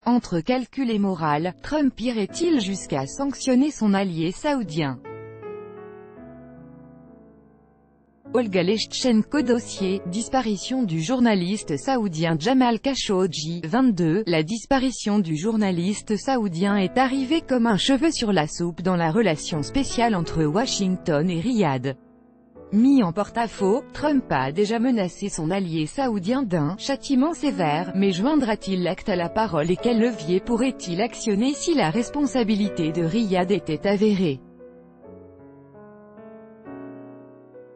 Entre calcul et morale, Trump irait-il jusqu'à sanctionner son allié saoudien? Olga Leschenko dossier, disparition du journaliste saoudien Jamal Khashoggi, 22. La disparition du journaliste saoudien est arrivée comme un cheveu sur la soupe dans la relation spéciale entre Washington et Riyad. Mis en porte-à-faux, Trump a déjà menacé son allié saoudien d'un « châtiment sévère », mais joindra-t-il l'acte à la parole et quel levier pourrait-il actionner si la responsabilité de Riyad était avérée?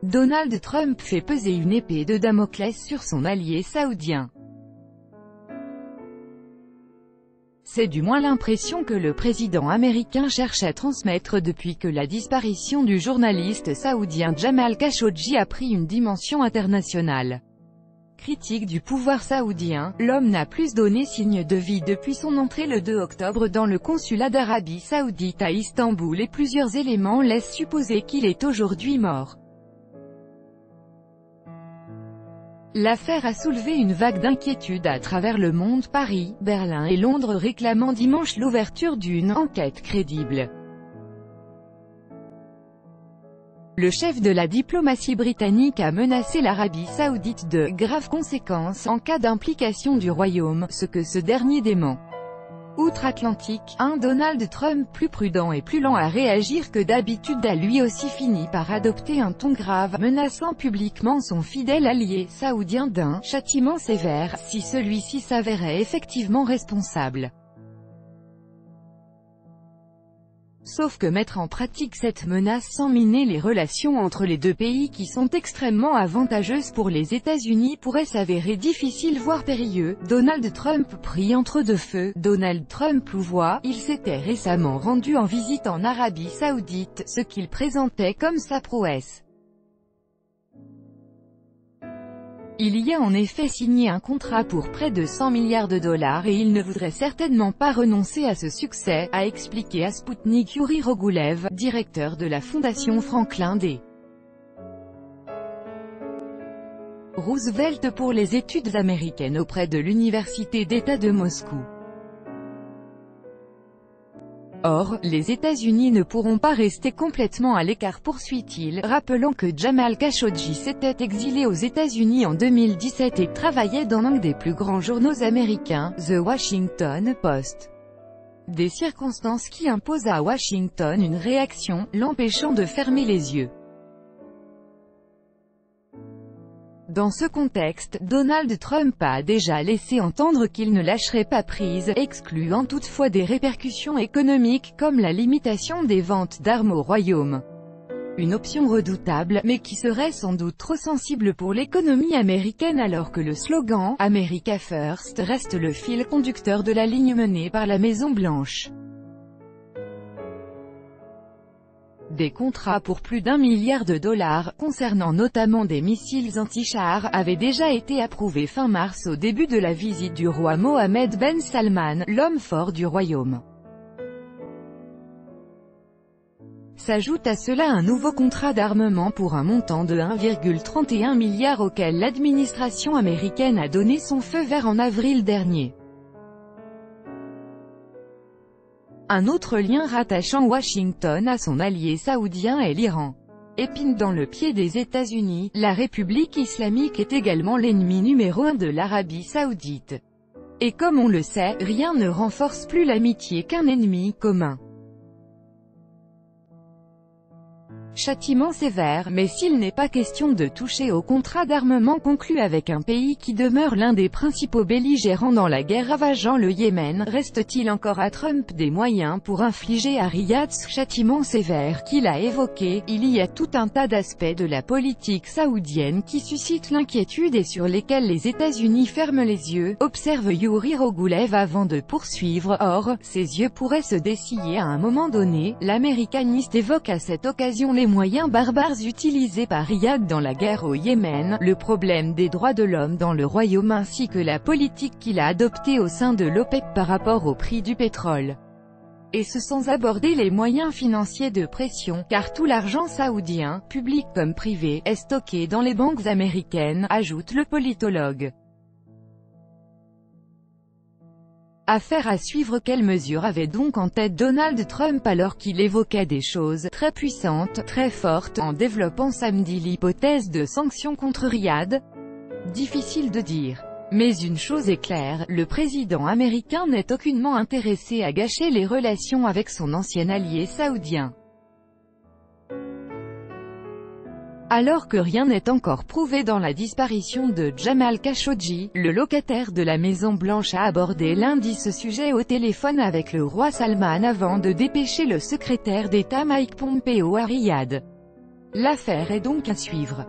Donald Trump fait peser une épée de Damoclès sur son allié saoudien. C'est du moins l'impression que le président américain cherche à transmettre depuis que la disparition du journaliste saoudien Jamal Khashoggi a pris une dimension internationale. Critique du pouvoir saoudien, l'homme n'a plus donné signe de vie depuis son entrée le 2 octobre dans le consulat d'Arabie Saoudite à Istanbul et plusieurs éléments laissent supposer qu'il est aujourd'hui mort. L'affaire a soulevé une vague d'inquiétude à travers le monde. Paris, Berlin et Londres réclamant dimanche l'ouverture d'une enquête crédible. Le chef de la diplomatie britannique a menacé l'Arabie Saoudite de « graves conséquences » en cas d'implication du Royaume, ce que ce dernier dément. Outre-Atlantique, un Donald Trump plus prudent et plus lent à réagir que d'habitude a lui aussi fini par adopter un ton grave, menaçant publiquement son fidèle allié saoudien d'un « châtiment sévère » si celui-ci s'avérait effectivement responsable. Sauf que mettre en pratique cette menace sans miner les relations entre les deux pays qui sont extrêmement avantageuses pour les États-Unis pourrait s'avérer difficile voire périlleux. Donald Trump pris entre deux feux. Donald Trump louvoie, il s'était récemment rendu en visite en Arabie Saoudite, ce qu'il présentait comme sa prouesse. Il y a en effet signé un contrat pour près de 100 milliards de dollars et il ne voudrait certainement pas renoncer à ce succès, a expliqué à Sputnik Yuri Rogulev, directeur de la Fondation Franklin D. Roosevelt pour les études américaines auprès de l'Université d'État de Moscou. Or, les États-Unis ne pourront pas rester complètement à l'écart, poursuit-il, rappelant que Jamal Khashoggi s'était exilé aux États-Unis en 2017 et travaillait dans l'un des plus grands journaux américains, The Washington Post. Des circonstances qui imposent à Washington une réaction, l'empêchant de fermer les yeux. Dans ce contexte, Donald Trump a déjà laissé entendre qu'il ne lâcherait pas prise, excluant toutefois des répercussions économiques comme la limitation des ventes d'armes au Royaume. Une option redoutable, mais qui serait sans doute trop sensible pour l'économie américaine alors que le slogan « America First » reste le fil conducteur de la ligne menée par la Maison-Blanche. Des contrats pour plus d'1 milliard de dollars, concernant notamment des missiles anti-chars, avaient déjà été approuvés fin mars au début de la visite du roi Mohammed Ben Salman, l'homme fort du royaume. S'ajoute à cela un nouveau contrat d'armement pour un montant de 1,31 milliard auquel l'administration américaine a donné son feu vert en avril dernier. Un autre lien rattachant Washington à son allié saoudien est l'Iran. Épine dans le pied des États-Unis, la République islamique est également l'ennemi numéro 1 de l'Arabie Saoudite. Et comme on le sait, rien ne renforce plus l'amitié qu'un ennemi commun. Châtiment sévère, mais s'il n'est pas question de toucher au contrat d'armement conclu avec un pays qui demeure l'un des principaux belligérants dans la guerre ravageant le Yémen, reste-t-il encore à Trump des moyens pour infliger à Riyad ce châtiment sévère qu'il a évoqué? Il y a tout un tas d'aspects de la politique saoudienne qui suscitent l'inquiétude et sur lesquels les États-Unis ferment les yeux, observe Yuri Rogulev avant de poursuivre. Or, ces yeux pourraient se dessiller à un moment donné. L'américaniste évoque à cette occasion les moyens barbares utilisés par Riyad dans la guerre au Yémen, le problème des droits de l'homme dans le royaume ainsi que la politique qu'il a adoptée au sein de l'OPEP par rapport au prix du pétrole. Et ce sans aborder les moyens financiers de pression, car tout l'argent saoudien, public comme privé, est stocké dans les banques américaines, ajoute le politologue. Affaire à suivre. Quelles mesures avait donc en tête Donald Trump alors qu'il évoquait des choses très puissantes, très fortes, en développant samedi l'hypothèse de sanctions contre Riyad? Difficile de dire. Mais une chose est claire, le président américain n'est aucunement intéressé à gâcher les relations avec son ancien allié saoudien. Alors que rien n'est encore prouvé dans la disparition de Jamal Khashoggi, le locataire de la Maison-Blanche a abordé lundi ce sujet au téléphone avec le roi Salman avant de dépêcher le secrétaire d'État Mike Pompeo à Riyad. L'affaire est donc à suivre.